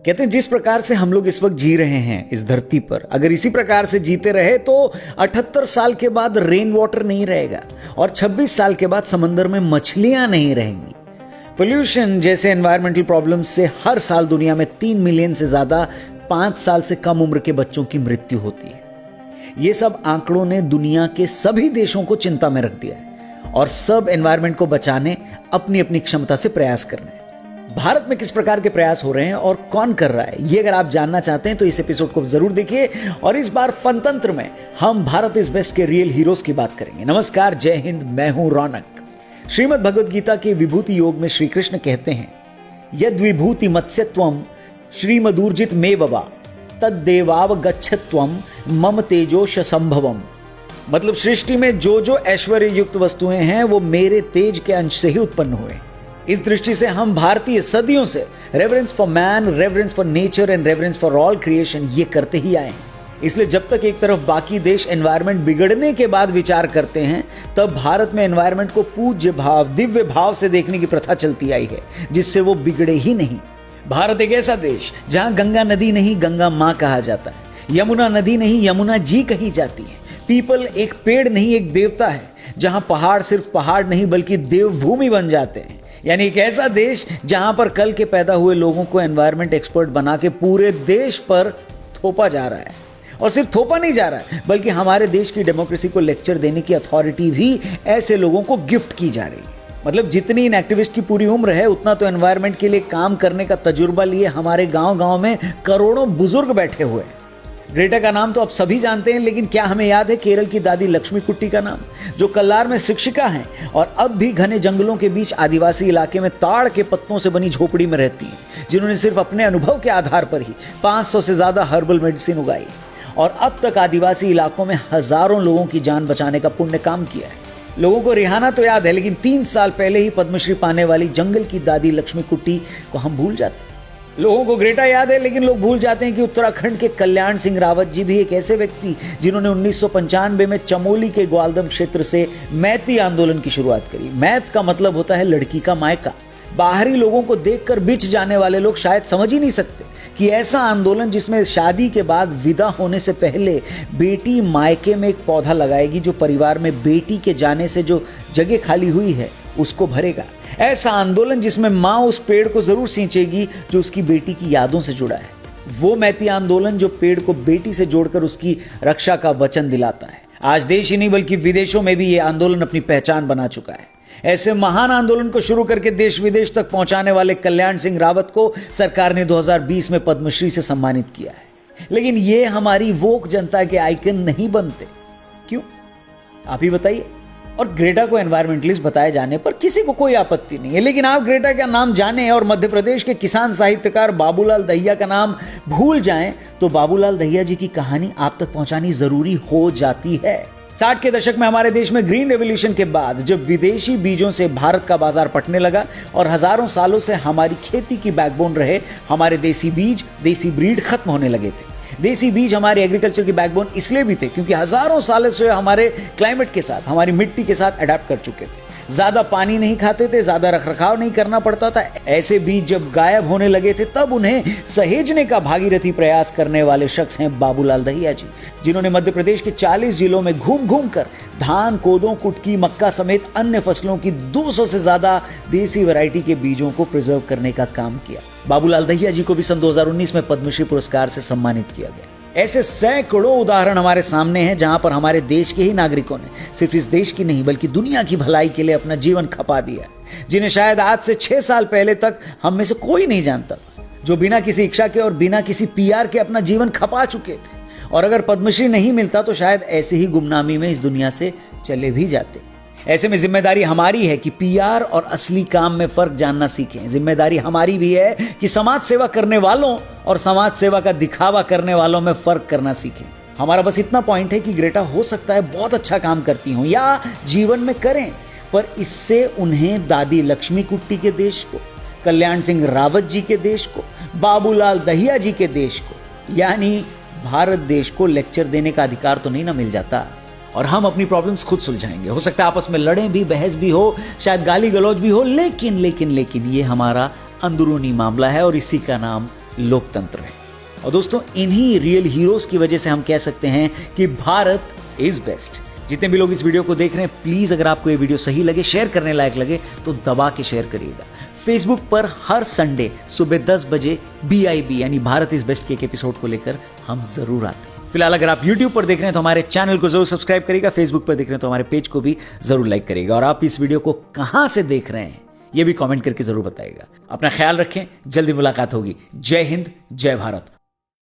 कहते हैं जिस प्रकार से हम लोग इस वक्त जी रहे हैं इस धरती पर, अगर इसी प्रकार से जीते रहे तो 78 साल के बाद रेन वाटर नहीं रहेगा और 26 साल के बाद समंदर में मछलियां नहीं रहेंगी। पोल्यूशन जैसे एनवायरमेंटल प्रॉब्लम्स से हर साल दुनिया में 3 मिलियन से ज्यादा 5 साल से कम उम्र के बच्चों की मृत्यु होती है। ये सब आंकड़ों ने दुनिया के सभी देशों को चिंता में रख दिया है और सब एनवायरमेंट को बचाने अपनी अपनी क्षमता से प्रयास कर रहे हैं। भारत में किस प्रकार के प्रयास हो रहे हैं और कौन कर रहा है, ये अगर आप जानना चाहते हैं तो इस एपिसोड को जरूर देखिए। और इस बार फनतंत्र में हम भारत इज बेस्ट के रियल हीरोज की बात करेंगे। नमस्कार, जय हिंद, मैं हूं रौनक। श्रीमद् भगवद गीता के विभूति योग में श्री कृष्ण कहते हैं, यद विभूति मत्स्यत्वम श्रीमदूर्जित मे बबा तद्देवावगच्छत्वम मम तेजोश संभवम। मतलब सृष्टि में जो जो ऐश्वर्य युक्त वस्तुएं हैं वो मेरे तेज के अंश से ही उत्पन्न हुए। इस दृष्टि से हम भारतीय सदियों से reverence for man, reverence for nature and reverence for all creation ये करते ही आए हैं। इसलिए जब तक एक तरफ बाकी देश एनवायरनमेंट बिगड़ने के बाद विचार करते हैं, तब भारत में एनवायरनमेंट को पूज्य भाव, दिव्य भाव से देखने की प्रथा चलती आई है, जिससे वो बिगड़े ही नहीं। भारत एक ऐसा देश जहां गंगा नदी नहीं गंगा मां कहा जाता है, यमुना नदी नहीं यमुना जी कही जाती है, पीपल एक पेड़ नहीं एक देवता है, जहां पहाड़ सिर्फ पहाड़ नहीं बल्कि देवभूमि बन जाते हैं। यानी एक ऐसा देश जहां पर कल के पैदा हुए लोगों को एनवायरनमेंट एक्सपर्ट बना के पूरे देश पर थोपा जा रहा है। और सिर्फ थोपा नहीं जा रहा है बल्कि हमारे देश की डेमोक्रेसी को लेक्चर देने की अथॉरिटी भी ऐसे लोगों को गिफ्ट की जा रही है। मतलब जितनी इन एक्टिविस्ट की पूरी उम्र है उतना तो एनवायरनमेंट के लिए काम करने का तजुर्बा लिए हमारे गांव गांव में करोड़ों बुजुर्ग बैठे हुए हैं। ग्रेटा का नाम तो आप सभी जानते हैं, लेकिन क्या हमें याद है केरल की दादी लक्ष्मी कुट्टी का नाम, जो कल्लार में शिक्षिका हैं और अब भी घने जंगलों के बीच आदिवासी इलाके में ताड़ के पत्तों से बनी झोपड़ी में रहती हैं, जिन्होंने सिर्फ अपने अनुभव के आधार पर ही 500 से ज्यादा हर्बल मेडिसिन उगाई और अब तक आदिवासी इलाकों में हजारों लोगों की जान बचाने का पुण्य काम किया है। लोगों को रिहाना तो याद है, लेकिन 3 साल पहले ही पद्मश्री पाने वाली जंगल की दादी लक्ष्मी कुट्टी को हम भूल जाते हैं। लोगों को ग्रेटा याद है, लेकिन लोग भूल जाते हैं कि उत्तराखंड के कल्याण सिंह रावत जी भी एक ऐसे व्यक्ति जिन्होंने 1995 में चमोली के ग्वालदम क्षेत्र से मैती आंदोलन की शुरुआत करी। मैत का मतलब होता है लड़की का मायका। बाहरी लोगों को देखकर बिछ जाने वाले लोग शायद समझ ही नहीं सकते कि ऐसा आंदोलन जिसमें शादी के बाद विदा होने से पहले बेटी मायके में एक पौधा लगाएगी जो परिवार में बेटी के जाने से जो जगह खाली हुई है उसको भरेगा। ऐसा आंदोलन जिसमें माँ उस पेड़ को जरूर सींचेगी जो उसकी बेटी की यादों से जुड़ा है। वो मैती आंदोलन जो पेड़ को बेटी से जोड़कर उसकी रक्षा का वचन दिलाता है। आज देश ही नहीं बल्कि विदेशों में भी ये आंदोलन अपनी पहचान बना चुका है। ऐसे महान आंदोलन को शुरू करके देश विदेश तक पहुंचाने वाले कल्याण सिंह रावत को सरकार ने 2020 में पद्मश्री से सम्मानित किया है। लेकिन ये हमारी वोक जनता के आइकन नहीं बनते, क्यों आप ही बताइए। और ग्रेटा को एनवायरमेंटलिस्ट बताए जाने पर किसी को कोई आपत्ति नहीं है, लेकिन आप ग्रेटा का नाम जाने और मध्य प्रदेश के किसान साहित्यकार बाबूलाल दहिया का नाम भूल जाएं तो बाबूलाल दहिया जी की कहानी आप तक पहुंचानी जरूरी हो जाती है। 60 के दशक में हमारे देश में ग्रीन रेवोल्यूशन के बाद जब विदेशी बीजों से भारत का बाजार पटने लगा और हजारों सालों से हमारी खेती की बैकबोन रहे हमारे देसी बीज, देसी ब्रीड खत्म होने लगे थे। देसी बीज हमारे एग्रीकल्चर की बैकबोन इसलिए भी थे क्योंकि हजारों सालों से हमारे क्लाइमेट के साथ, हमारी मिट्टी के साथ अडेप्ट कर चुके थे। ज्यादा पानी नहीं खाते थे, ज्यादा रखरखाव नहीं करना पड़ता था। ऐसे बीज जब गायब होने लगे थे तब उन्हें सहेजने का भागीरथी प्रयास करने वाले शख्स हैं बाबूलाल दहिया जी, जिन्होंने मध्य प्रदेश के 40 जिलों में घूम घूम कर धान, कोदो, कुटकी, मक्का समेत अन्य फसलों की 200 से ज्यादा देसी वैरायटी के बीजों को प्रिजर्व करने का काम किया। बाबूलाल दहिया जी को भी सन 2019 में पद्मश्री पुरस्कार से सम्मानित किया गया। ऐसे सैकड़ों उदाहरण हमारे सामने हैं जहां पर हमारे देश के ही नागरिकों ने सिर्फ इस देश की नहीं बल्कि दुनिया की भलाई के लिए अपना जीवन खपा दिया, जिन्हें शायद आज से 6 साल पहले तक हम में से कोई नहीं जानता, जो बिना किसी इच्छा के और बिना किसी पीआर के अपना जीवन खपा चुके थे। और अगर पद्मश्री नहीं मिलता तो शायद ऐसे ही गुमनामी में इस दुनिया से चले भी जाते। ऐसे में जिम्मेदारी हमारी है कि पीआर और असली काम में फर्क जानना सीखें। जिम्मेदारी हमारी भी है कि समाज सेवा करने वालों और समाज सेवा का दिखावा करने वालों में फर्क करना सीखें। हमारा बस इतना पॉइंट है कि ग्रेटा हो सकता है बहुत अच्छा काम करती हूं या जीवन में करें, पर इससे उन्हें दादी लक्ष्मी कुट्टी के देश को, कल्याण सिंह रावत जी के देश को, बाबूलाल दहिया जी के देश को, यानी भारत देश को लेक्चर देने का अधिकार तो नहीं ना मिल जाता। और हम अपनी प्रॉब्लम्स खुद सुलझाएंगे। हो सकता है आपस में लड़ें भी, बहस भी हो, शायद गाली गलौज भी हो, लेकिन ये हमारा अंदरूनी मामला है और इसी का नाम लोकतंत्र है। और दोस्तों, इन्हीं रियल हीरोज की वजह से हम कह सकते हैं कि भारत इज बेस्ट। जितने भी लोग इस वीडियो को देख रहे हैं, प्लीज अगर आपको ये वीडियो सही लगे, शेयर करने लायक लगे, तो दबा के शेयर करिएगा। फेसबुक पर हर संडे सुबह 10 बजे BIB यानी भारत इज बेस्ट के एक एपिसोड को लेकर हम जरूर आते हैं। फिलहाल अगर आप YouTube पर देख रहे हैं तो हमारे चैनल को जरूर सब्सक्राइब करिएगा, फेसबुक पर देख रहे हैं तो हमारे पेज को भी जरूर लाइक करिएगा, और आप इस वीडियो को कहां से देख रहे हैं ये भी कमेंट करके जरूर बताइएगा। अपना ख्याल रखें, जल्दी मुलाकात होगी। जय हिंद, जय भारत।